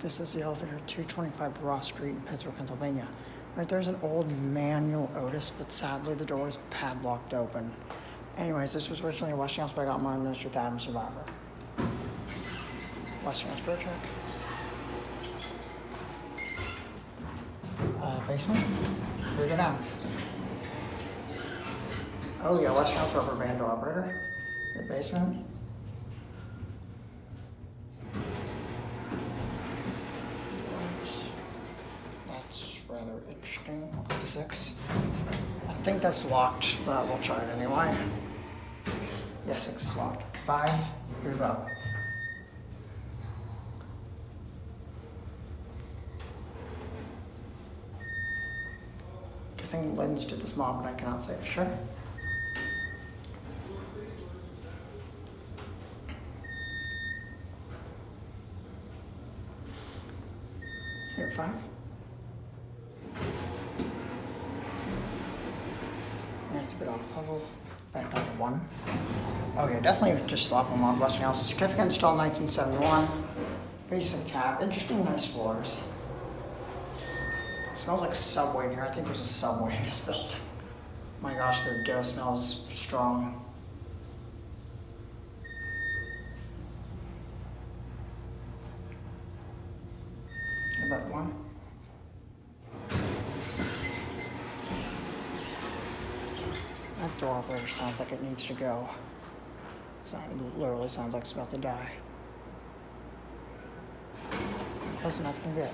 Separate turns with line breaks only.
This is the elevator 225 Ross Street in Pittsburgh, Pennsylvania. Right there's an old manual Otis, but sadly the door is padlocked open. Anyways, this was originally a Westinghouse, but I got modernized with Adam Survivor. Westinghouse door check. Basement. Here we go now. Oh yeah, Westinghouse rubber band door operator. The basement. That's rather interesting. We'll go to 6. I think that's locked, but we'll try it anyway. Yeah, 6 is locked. 5. Here we go. Guessing Lynn's did this mob, but I cannot say for sure. Here, 5. And it's a bit off level. Back down to 1. Okay, definitely just level mod Westinghouse. Certificate installed 1971. Basic cab. Interesting, nice floors. It smells like Subway in here. I think there's a Subway in this building. My gosh, their dough smells strong. About 1. That door operator sounds like it needs to go. It literally sounds like it's about to die. Listen, that's gonna be it.